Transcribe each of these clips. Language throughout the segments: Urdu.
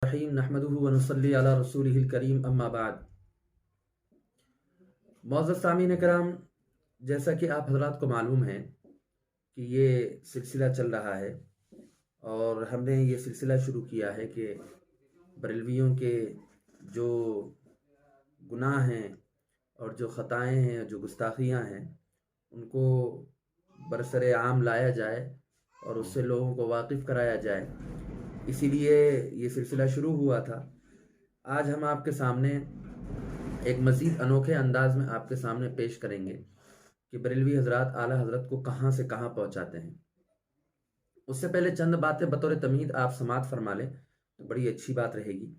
الرحیم نحمدہ و نصلی علی رسولہ الکریم اما بعد۔ معزز سامعین کرام، جیسا کہ آپ حضرات کو معلوم ہے کہ یہ سلسلہ چل رہا ہے اور ہم نے یہ سلسلہ شروع کیا ہے کہ بریلویوں کے جو گناہ ہیں اور جو خطائیں ہیں، جو گستاخیاں ہیں، ان کو برسر عام لایا جائے اور اس سے لوگوں کو واقف کرایا جائے۔ اسی لیے یہ سلسلہ شروع ہوا تھا۔ آج ہم آپ کے سامنے ایک مزید انوکھے انداز میں آپ کے سامنے پیش کریں گے کہ بریلوی حضرات اعلیٰ حضرت کو کہاں سے کہاں پہنچاتے ہیں۔ اس سے پہلے چند باتیں بطور تمہید آپ سماعت فرما لیں تو بڑی اچھی بات رہے گی۔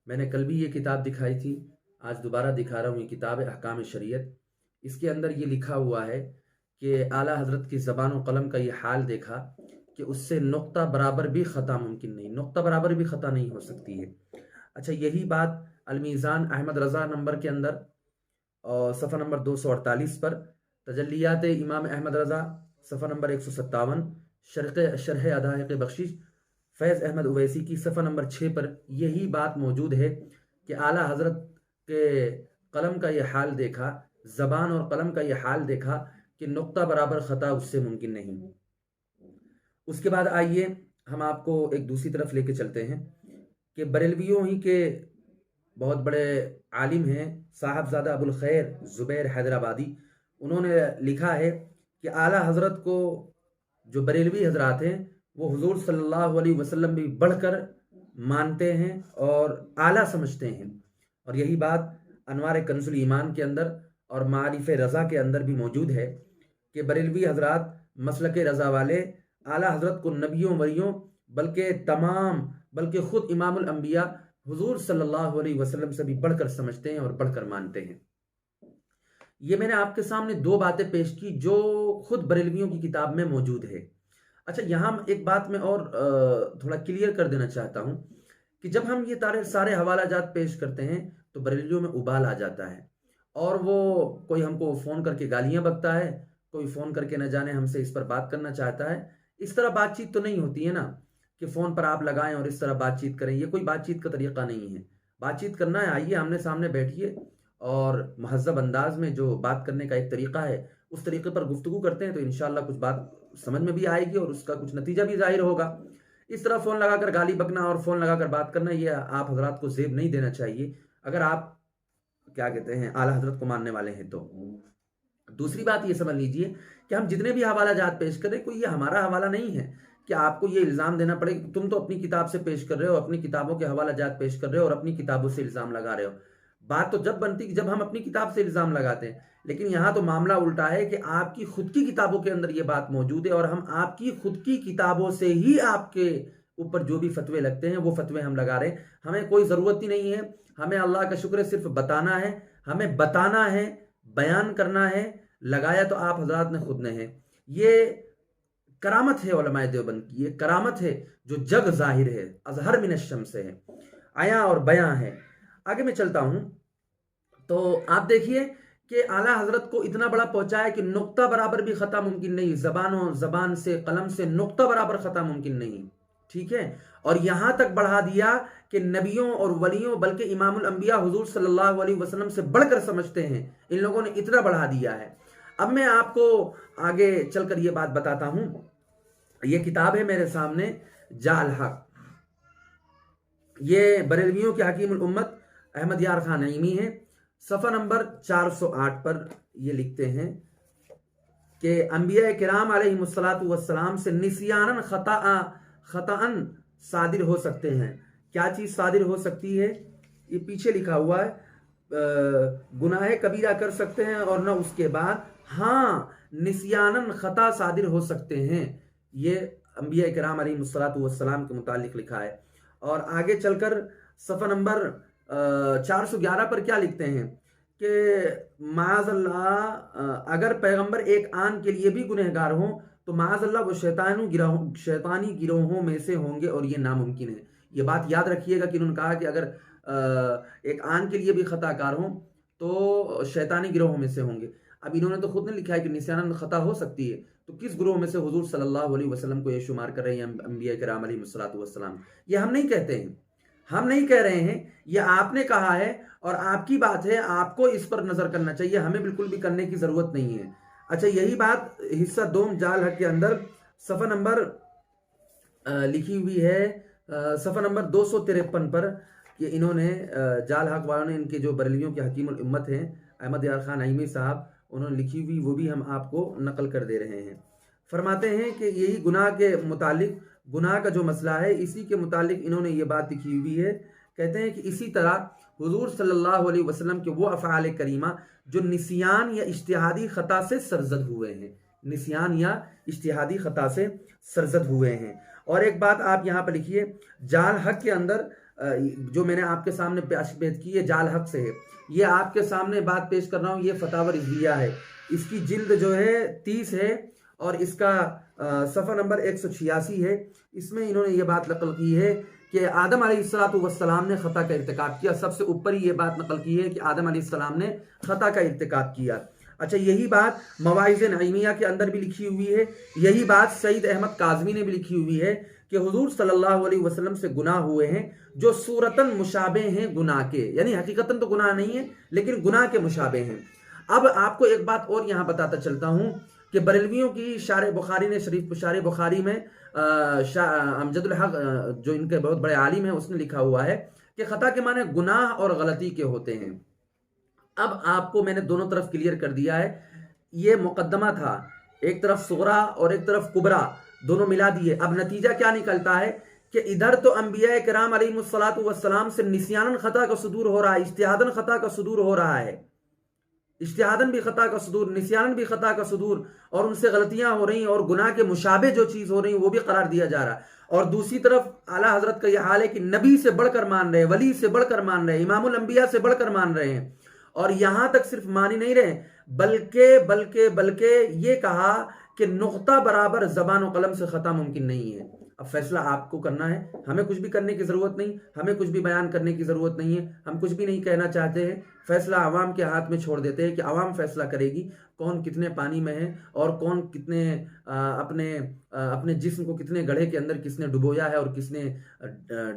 میں نے کل بھی یہ کتاب دکھائی تھی، آج دوبارہ دکھا رہا ہوں۔ یہ کتاب احکام شریعت، اس کے اندر یہ لکھا ہوا ہے کہ اعلیٰ حضرت کی زبان و قلم کا یہ حال دیکھا کہ اس سے نقطہ برابر بھی خطا ممکن نہیں، نقطہ برابر بھی خطا نہیں ہو سکتی ہے۔ اچھا، یہی بات المیزان احمد رضا نمبر کے اندر اور صفحہ نمبر 248 پر، تجلیات امام احمد رضا صفحہ نمبر 157، شرح ادائق بخشش فیض احمد اویسی کی صفحہ نمبر 6 پر یہی بات موجود ہے کہ اعلیٰ حضرت کے قلم کا یہ حال دیکھا، زبان اور قلم کا یہ حال دیکھا کہ نقطہ برابر خطا اس سے ممکن نہیں۔ اس کے بعد آئیے ہم آپ کو ایک دوسری طرف لے کے چلتے ہیں کہ بریلویوں ہی کے بہت بڑے عالم ہیں صاحبزادہ ابو الخیر زبیر حیدرآبادی۔ انہوں نے لکھا ہے کہ اعلیٰ حضرت کو جو بریلوی حضرات ہیں وہ حضور صلی اللہ علیہ وسلم بھی بڑھ کر مانتے ہیں اور اعلیٰ سمجھتے ہیں، اور یہی بات انوار کنز الایمان کے اندر اور معارف رضا کے اندر بھی موجود ہے کہ بریلوی حضرات مسلک رضا والے اعلیٰ حضرت کو نبیوں ولیوں بلکہ خود امام الانبیاء حضور صلی اللہ علیہ وسلم سے بھی بڑھ کر سمجھتے ہیں اور بڑھ کر مانتے ہیں۔ یہ میں نے آپ کے سامنے دو باتیں پیش کی جو خود بریلویوں کی کتاب میں موجود ہے۔ اچھا، یہاں ایک بات میں اور تھوڑا کلیئر کر دینا چاہتا ہوں کہ جب ہم یہ سارے حوالہ جات پیش کرتے ہیں تو بریلویوں میں ابال آ جاتا ہے، اور وہ کوئی ہم کو فون کر کے گالیاں بکتا ہے، کوئی فون کر کے نہ جانے ہم سے اس پر بات کرنا چاہتا ہے۔ اس طرح بات چیت تو نہیں ہوتی ہے نا کہ فون پر آپ لگائیں اور اس طرح بات چیت کریں، یہ کوئی بات چیت کا طریقہ نہیں ہے۔ بات چیت کرنا ہے، آئیے آمنے سامنے بیٹھیے اور مہذب انداز میں جو بات کرنے کا ایک طریقہ ہے اس طریقے پر گفتگو کرتے ہیں تو انشاءاللہ کچھ بات سمجھ میں بھی آئے گی اور اس کا کچھ نتیجہ بھی ظاہر ہوگا۔ اس طرح فون لگا کر گالی بکنا اور فون لگا کر بات کرنا، یہ آپ حضرات کو زیب نہیں دینا چاہیے اگر آپ کیا کہتے ہیں اعلیٰ حضرت کو ماننے والے ہیں تو۔ دوسری بات یہ سمجھ لیجئے کہ ہم جتنے بھی حوالہ جات پیش کر رہے ہیں، کوئی یہ ہمارا حوالہ نہیں ہے کہ آپ کو یہ الزام دینا پڑے کہ تم تو اپنی کتاب سے پیش کر رہے ہو، اپنی کتابوں کے حوالہ جات پیش کر رہے ہو اور اپنی کتابوں سے الزام لگا رہے ہو۔ بات تو جب بنتی کہ جب ہم اپنی کتاب سے الزام لگاتے ہیں، لیکن یہاں تو معاملہ الٹا ہے کہ آپ کی خود کی کتابوں کے اندر یہ بات موجود ہے اور ہم آپ کی خود کی کتابوں سے ہی آپ کے اوپر جو بھی فتوے لگتے ہیں وہ فتوے ہم لگا رہے ہیں۔ ہمیں کوئی ضرورت ہی نہیں ہے، ہمیں اللہ کا شکر ہے صرف بتانا ہے، ہمیں بتانا ہے، بیان کرنا ہے۔ لگایا تو آپ حضرات نے خود نے ہے۔ یہ کرامت ہے علماء دیوبند کی، یہ کرامت ہے جو جگ ظاہر ہے، اظہر من الشمس ہے، عیاں اور بیاں ہے۔ آگے میں چلتا ہوں تو آپ دیکھیے کہ اعلیٰ حضرت کو اتنا بڑا پہنچا ہے کہ نقطہ برابر بھی خطا ممکن نہیں، زبان سے قلم سے نقطہ برابر خطا ممکن نہیں، ٹھیک ہے؟ اور یہاں تک بڑھا دیا کہ نبیوں اور ولیوں بلکہ امام الانبیاء حضور صلی اللہ علیہ وسلم سے بڑھ کر سمجھتے ہیں۔ ان لوگوں نے اتنا بڑھا دیا ہے۔ اب میں آپ کو آگے چل کر یہ بات بتاتا ہوں۔ یہ کتاب ہے میرے سامنے جا الحق، یہ بریلویوں کے حکیم الامت احمد یار خان نعیمی ہے۔ صفحہ نمبر 408 پر یہ لکھتے ہیں کہ انبیاء کرام علیہ السلام سے نسیاناً خطاً صادر ہو سکتے ہیں۔ کیا چیز صادر ہو سکتی ہے؟ یہ پیچھے لکھا ہوا ہے، گناہ کبیرہ کر سکتے ہیں اور نہ اس کے بعد، ہاں نسیاناً خطا صادر ہو سکتے ہیں۔ یہ انبیاء کرام علیہ السلام کے متعلق لکھا ہے۔ اور آگے چل کر صفحہ نمبر 411 پر کیا لکھتے ہیں کہ معاذ اللہ اگر پیغمبر ایک آن کے لیے بھی گنہگار ہوں تو معاذ اللہ وہ شیطانی گروہوں میں سے ہوں گے اور یہ ناممکن ہے۔ یہ بات یاد رکھیے گا کہ انہوں نے کہا کہ اگر ایک آن کے لیے بھی خطا کار ہوں تو شیطانی گروہوں میں سے ہوں گے۔ اب انہوں نے تو خود نے لکھا ہے کہ نسیاناً خطا ہو سکتی ہے، تو کس گروہ میں سے حضور صلی اللہ علیہ وسلم کو یہ شمار کر رہے ہیں انبیاء کرام علیہ السلام؟ یہ ہم نہیں کہتے ہیں، ہم نہیں کہہ رہے ہیں، یہ آپ نے کہا ہے اور آپ کی بات ہے، آپ کو اس پر نظر کرنا چاہیے، ہمیں بالکل بھی کرنے کی ضرورت نہیں ہے۔ اچھا، یہی بات حصہ دوم جال حق کے اندر صفحہ نمبر لکھی ہوئی ہے، صفحہ نمبر 253 پر، کہ انہوں نے جال حق والوں نے، ان کے جو بریلویوں کے حکیم الامت ہیں احمد یار خان نعیمی صاحب، انہوں نے لکھی ہوئی، وہ بھی ہم آپ کو نقل کر دے رہے ہیں۔ فرماتے ہیں کہ یہی گناہ کے متعلق، گناہ کا جو مسئلہ ہے اسی کے متعلق انہوں نے یہ بات لکھی ہوئی ہے۔ کہتے ہیں کہ اسی طرح حضور صلی اللہ علیہ وسلم کے وہ افعال کریمہ جو نسیان یا اجتہادی خطا سے سرزد ہوئے ہیں، نسیان یا اجتہادی خطا سے سرزد ہوئے ہیں۔ اور ایک بات آپ یہاں پر لکھیے، جال حق کے اندر جو میں نے آپ کے سامنے پیش کی ہے جال حق سے ہے، یہ آپ کے سامنے بات پیش کر رہا ہوں، یہ فتاوی رضویہ ہے، اس کی جلد جو ہے 30 ہے اور اس کا صفحہ نمبر 186 ہے۔ اس میں انہوں نے یہ بات نقل کی ہے کہ آدم علیہ السلام نے خطا کا ارتکاب کیا، سب سے اوپر ہی یہ بات نقل کی ہے کہ آدم علیہ السلام نے خطا کا ارتکاب کیا۔ اچھا، یہی بات مواعظ نعیمیہ کے اندر بھی لکھی ہوئی ہے، یہی بات سعید احمد کاظمی نے بھی لکھی ہوئی ہے کہ حضور صلی اللہ علیہ وسلم سے گناہ ہوئے ہیں جو صورتاً مشابہ ہیں گناہ کے، یعنی حقیقتاً تو گناہ نہیں ہے لیکن گناہ کے مشابہ ہیں۔ اب آپ کو ایک بات اور یہاں بتاتا چلتا ہوں کہ بریلویوں کی شارح بخاری نے، شریف شارح بخاری میں امجد الحق جو ان کے بہت بڑے عالم ہیں، اس نے لکھا ہوا ہے کہ خطا کے معنی گناہ اور غلطی کے ہوتے ہیں۔ اب آپ کو میں نے دونوں طرف کلیئر کر دیا ہے، یہ مقدمہ تھا، ایک طرف صغرا اور ایک طرف کبرا، دونوں ملا دیے۔ اب نتیجہ کیا نکلتا ہے کہ ادھر تو انبیاء کرام علیہ الصلاۃ سے نسیاناً خطا کا صدور ہو رہا ہے، اجتہاداً خطا کا صدور ہو رہا ہے، اجتہاداً بھی خطا کا صدور، نسیاناً بھی خطا کا صدور، اور ان سے غلطیاں ہو رہی ہیں اور گناہ کے مشابہ جو چیز ہو رہی ہیں وہ بھی قرار دیا جا رہا ہے۔ اور دوسری طرف اعلیٰ حضرت کا یہ حال ہے کہ نبی سے بڑھ کر مان رہے، ولی سے بڑھ کر مان رہے، امام الانبیاء سے بڑھ کر مان رہے ہیں، اور یہاں تک صرف مان ہی نہیں رہے بلکہ یہ کہا کہ نقطہ برابر زبان و قلم سے خطا ممکن نہیں ہے۔ اب فیصلہ آپ کو کرنا ہے، ہمیں کچھ بھی کرنے کی ضرورت نہیں، ہمیں کچھ بھی بیان کرنے کی ضرورت نہیں ہے، ہم کچھ بھی نہیں کہنا چاہتے ہیں، فیصلہ عوام کے ہاتھ میں چھوڑ دیتے ہیں کہ عوام فیصلہ کرے گی کون کتنے پانی میں ہے اور کون کتنے اپنے جسم کو کتنے گڑھے کے اندر کس نے ڈبویا ہے اور کس نے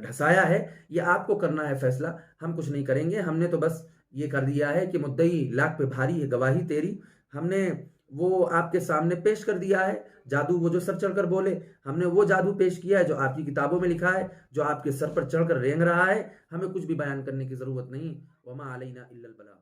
ڈھسایا ہے، یہ آپ کو کرنا ہے فیصلہ، ہم کچھ نہیں کریں گے۔ ہم نے تو بس یہ کر دیا ہے کہ مدعی لاکھ پہ بھاری ہے گواہی تیری، ہم نے وہ آپ کے سامنے پیش کر دیا ہے، جادو وہ جو سر چڑھ کر بولے، ہم نے وہ جادو پیش کیا ہے جو آپ کی کتابوں میں لکھا ہے، جو آپ کے سر پر چڑھ کر رینگ رہا ہے، ہمیں کچھ بھی بیان کرنے کی ضرورت نہیں۔ وما علینا الا البلاغ۔